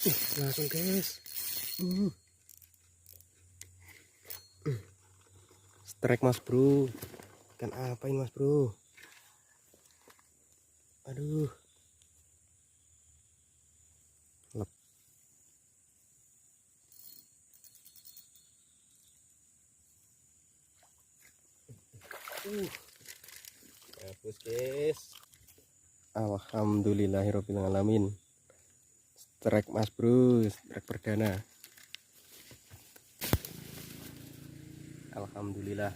Langsung guys. Strike mas bro. Ikan apa ini mas bro? Aduh. Lep. Bagus guys. Alhamdulillahirabbil alamin. Strike mas bro, strike perdana. Alhamdulillah.